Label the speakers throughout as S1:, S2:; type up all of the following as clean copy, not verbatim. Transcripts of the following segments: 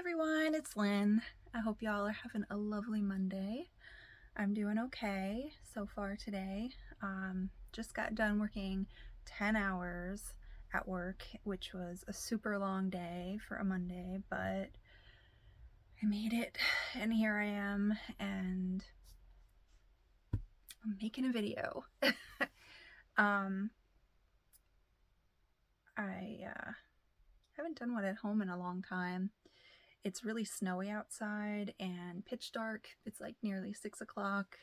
S1: everyone, it's Lynn. I hope y'all are having a lovely Monday. I'm doing okay so far today. Just got done working 10 hours at work, which was a super long day for a Monday, but I made it, and here I am, and I'm making a video. I haven't done one at home in a long time. It's really snowy outside and pitch dark. It's like nearly 6 o'clock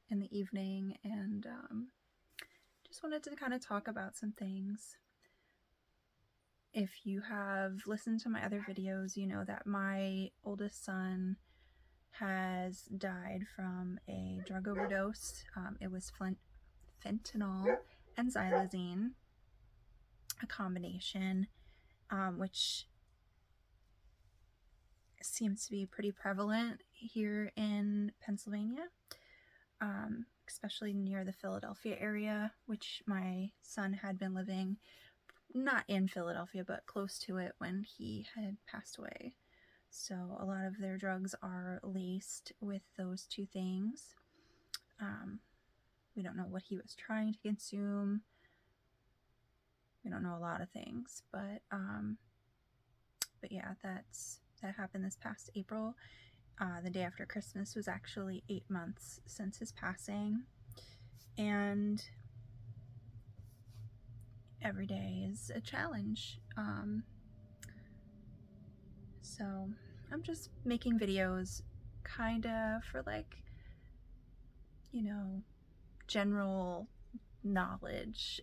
S1: in the evening, and just wanted to kind of talk about some things. If you have listened to my other videos, you know that my oldest son has died from a drug overdose. It was fentanyl and xylazine, a combination, which seems to be pretty prevalent here in Pennsylvania, especially near the Philadelphia area, which my son had been living, not in Philadelphia, but close to it when he had passed away. So a lot of their drugs are laced with those two things. We don't know what he was trying to consume. We don't know a lot of things, but yeah, that happened this past April. The day after Christmas was actually 8 months since his passing, and every day is a challenge. So I'm just making videos kind of for general knowledge,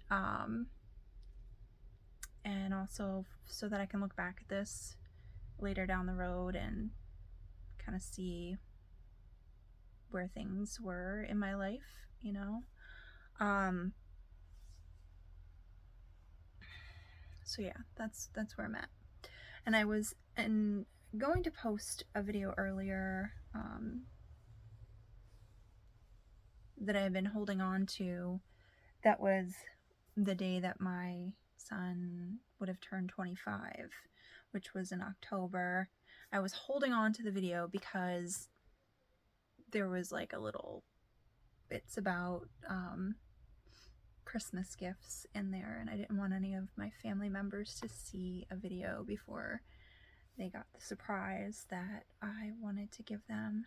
S1: and also so that I can look back at this later down the road and kind of see where things were in my life, so yeah, that's where I'm at. And I was going to post a video earlier that I've been holding on to. That was the day that my son would have turned 25, which was in October. I was holding on to the video because there was like a little bits about Christmas gifts in there, and I didn't want any of my family members to see a video before they got the surprise that I wanted to give them.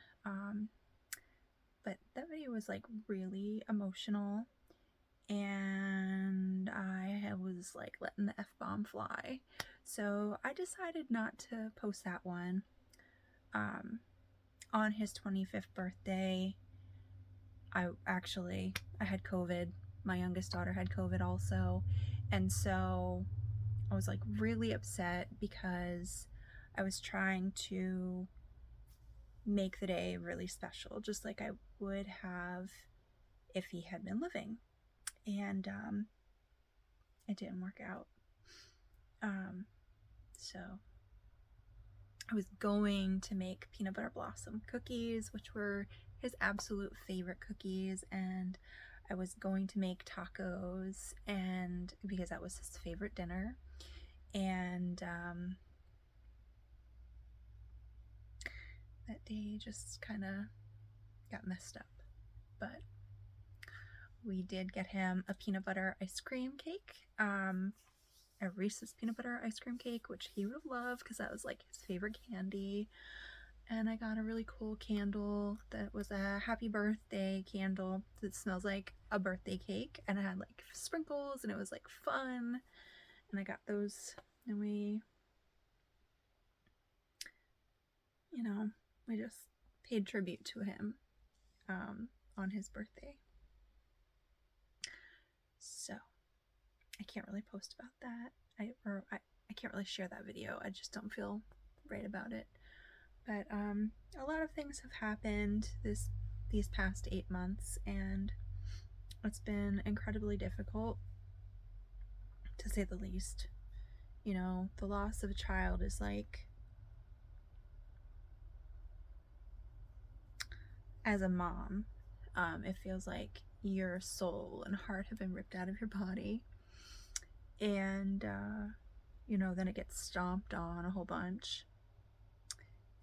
S1: But that video was like really emotional, and I was like letting the F-bomb fly. So I decided not to post that one. On his 25th birthday, I had COVID. My youngest daughter had COVID also. And so I was like really upset because I was trying to make the day really special, just like I would have if he had been living. And it didn't work out. So I was going to make peanut butter blossom cookies, which were his absolute favorite cookies, and I was going to make tacos, and because that was his favorite dinner. And that day just kind of got messed up. But we did get him a peanut butter ice cream cake, a Reese's peanut butter ice cream cake, which he would love because that was like his favorite candy. And I got a really cool candle that was a happy birthday candle that smells like a birthday cake, and it had like sprinkles, and it was like fun. And I got those, and we just paid tribute to him on his birthday. So I can't really post about that. I can't really share that video. I just don't feel right about it. But a lot of things have happened these past 8 months, and it's been incredibly difficult, to say the least. The loss of a child is like, as a mom, it feels like your soul and heart have been ripped out of your body, and then it gets stomped on a whole bunch,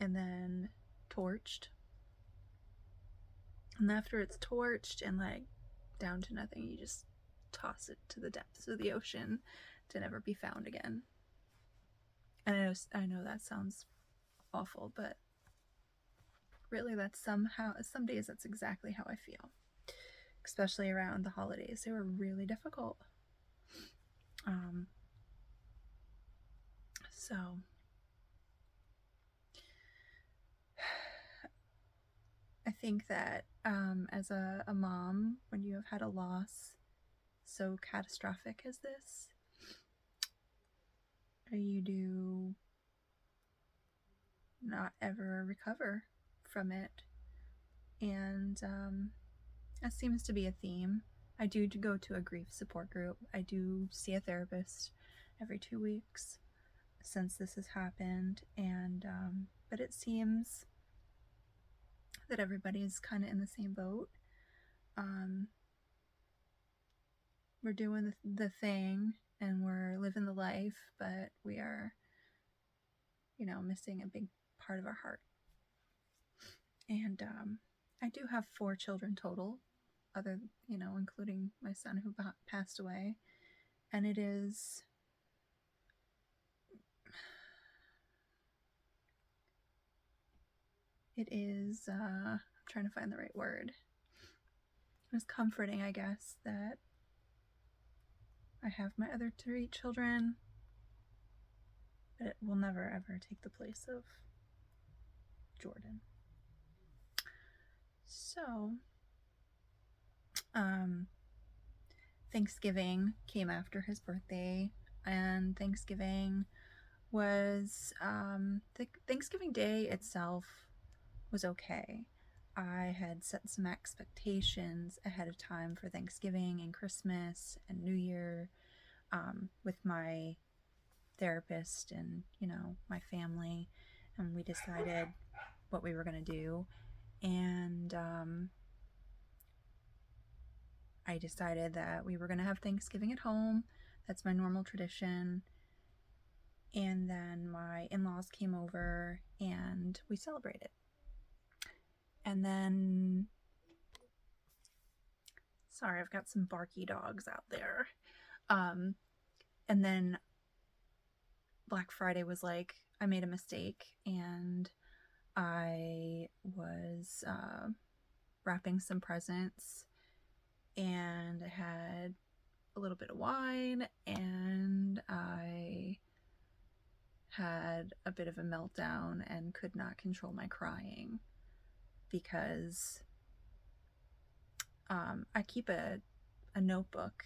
S1: and then torched. And after it's torched and like down to nothing, you just toss it to the depths of the ocean to never be found again. And I know that sounds awful, but really that's some days that's exactly how I feel. Especially around the holidays. They were really difficult. So I think that as a mom, when you have had a loss so catastrophic as this, you do not ever recover from it. And that seems to be a theme. I do go to a grief support group. I do see a therapist every 2 weeks since this has happened. And but it seems that everybody's kind of in the same boat. We're doing the thing and we're living the life, but we are, missing a big part of our heart. And I do have 4 children total, including my son who passed away. And it is I'm trying to find the right word. It's comforting, I guess, that I have my other 3 children, but it will never ever take the place of Jordan. So, Thanksgiving came after his birthday, and Thanksgiving was the Thanksgiving Day itself was okay. I had set some expectations ahead of time for Thanksgiving and Christmas and New Year with my therapist and, my family, and we decided what we were going to do. And I decided that we were going to have Thanksgiving at home. That's my normal tradition. And then my in-laws came over and we celebrated. And then, sorry, I've got some barky dogs out there. And then Black Friday was like, I made a mistake and I was wrapping some presents and I had a little bit of wine and I had a bit of a meltdown and could not control my crying because I keep a notebook.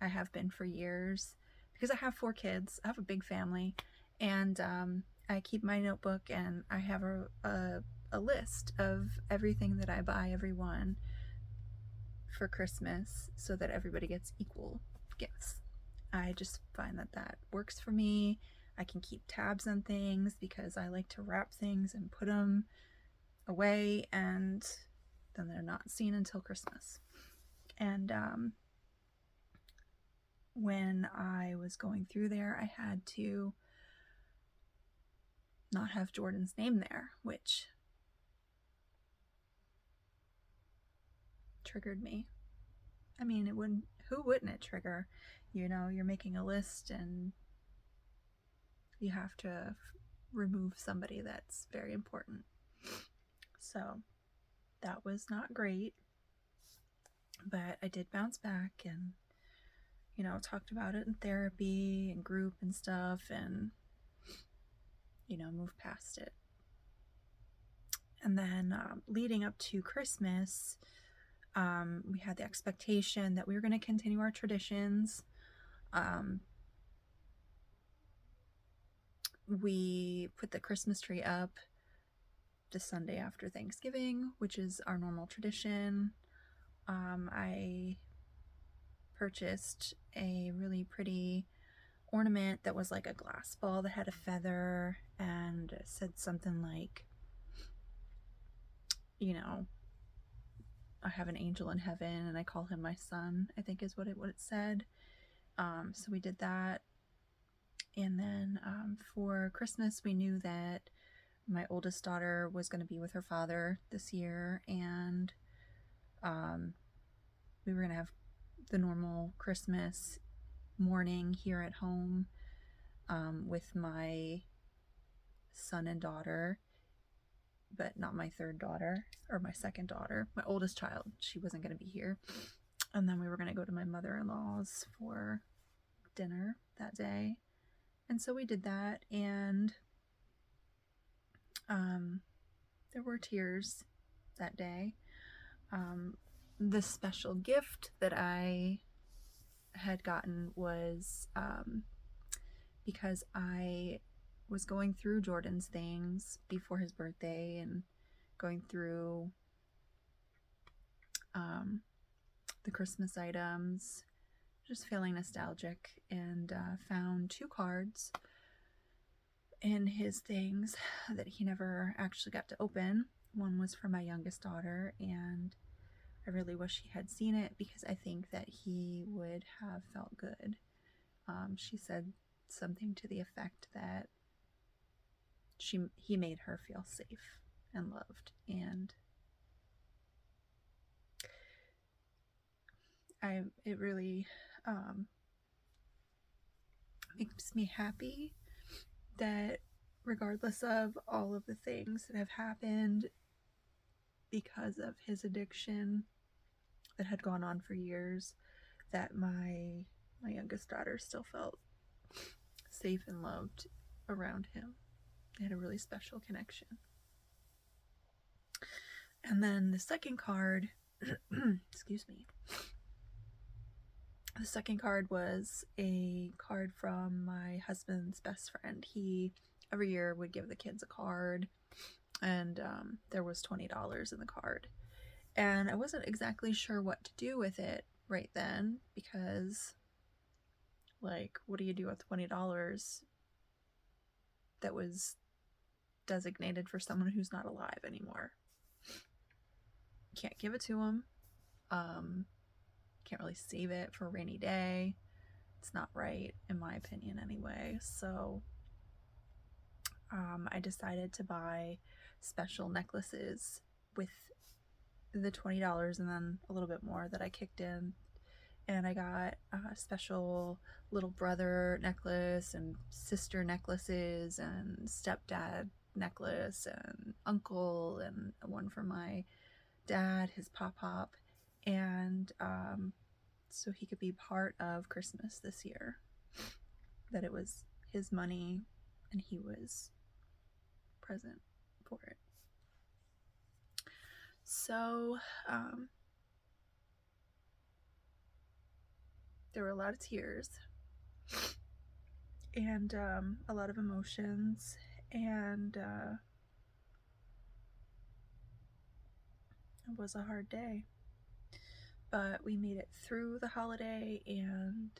S1: I have been for years because I have 4 kids. I have a big family, and I keep my notebook and I have a list of everything that I buy everyone for Christmas so that everybody gets equal gifts. I just find that works for me. I can keep tabs on things because I like to wrap things and put them away, and then they're not seen until Christmas. And when I was going through there, I had to not have Jordan's name there, which triggered me. I mean, who wouldn't it trigger? You're making a list and you have to remove somebody that's very important. So that was not great, but I did bounce back and, talked about it in therapy and group and stuff and, moved past it. And then leading up to Christmas, we had the expectation that we were going to continue our traditions. We put the Christmas tree up the Sunday after Thanksgiving, which is our normal tradition. I purchased a really pretty ornament that was like a glass ball that had a feather and said something like, I have an angel in heaven and I call him my son, I think is what it said. So we did that. And then for Christmas, we knew that my oldest daughter was going to be with her father this year, and we were going to have the normal Christmas morning here at home with my son and daughter, but not my third daughter or my second daughter, my oldest child. She wasn't going to be here. And then we were going to go to my mother-in-law's for dinner that day. And so we did that, and there were tears that day. The special gift that I had gotten was because I was going through Jordan's things before his birthday and going through the Christmas items, just feeling nostalgic, and found 2 cards in his things that he never actually got to open. One was for my youngest daughter, and I really wish he had seen it because I think that he would have felt good. She said something to the effect that he made her feel safe and loved, and it really makes me happy that regardless of all of the things that have happened because of his addiction that had gone on for years, that my youngest daughter still felt safe and loved around him. They had a really special connection. And then the second card, excuse me. The second card was a card from my husband's best friend. He every year would give the kids a card, and there was $20 in the card. And I wasn't exactly sure what to do with it right then, because, like, what do you do with $20 that was designated for someone who's not alive anymore? Can't give it to him. Can't really save it for a rainy day. It's not right, in my opinion, anyway. So I decided to buy special necklaces with the $20 and then a little bit more that I kicked in. And I got a special little brother necklace and sister necklaces and stepdad necklace and uncle, and one for my dad, his pop-pop, and so he could be part of Christmas this year, that it was his money and he was present for it. So there were a lot of tears and a lot of emotions, and it was a hard day, but we made it through the holiday, and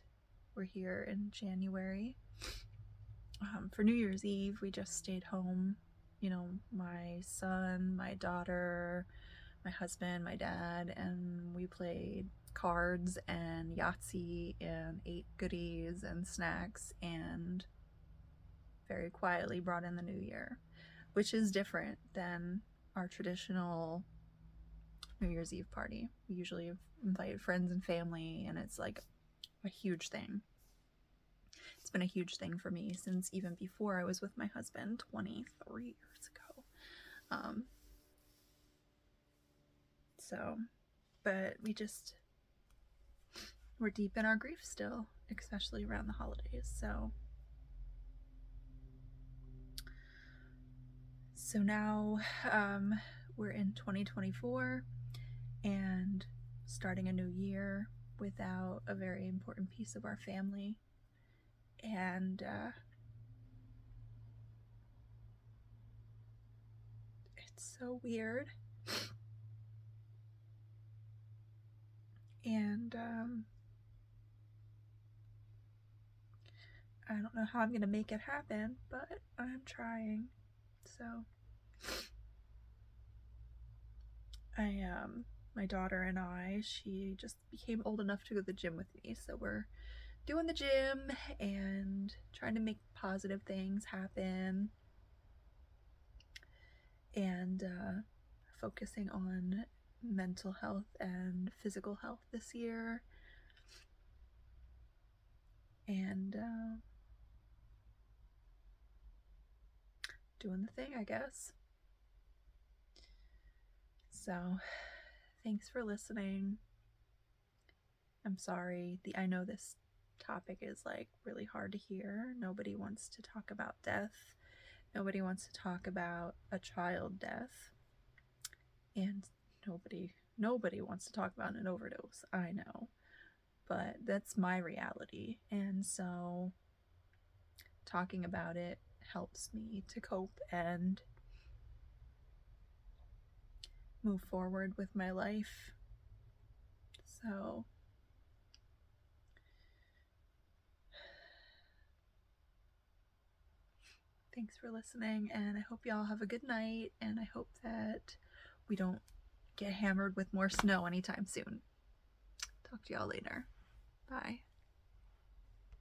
S1: we're here in January. For New Year's Eve, we just stayed home. You know, my son, my daughter, my husband, my dad, and we played cards and Yahtzee and ate goodies and snacks, and very quietly brought in the new year, which is different than our traditional New Year's Eve party. We usually invite friends and family, and it's like a huge thing. It's been a huge thing for me since even before I was with my husband 23 years ago. But we're deep in our grief still, especially around the holidays. So now we're in 2024 and starting a new year without a very important piece of our family. And it's so weird. And I don't know how I'm going to make it happen, but I'm trying. So my daughter and she just became old enough to go to the gym with me. So we're doing the gym and trying to make positive things happen. and focusing on mental health and physical health this year, and doing the thing, I guess. So thanks for listening. I'm sorry. I know this topic is like really hard to hear. Nobody wants to talk about death. Nobody wants to talk about a child death. And nobody wants to talk about an overdose. I know. But that's my reality. And so talking about it helps me to cope and move forward with my life. So thanks for listening, and I hope y'all have a good night, and I hope that we don't get hammered with more snow anytime soon. Talk to y'all later. Bye.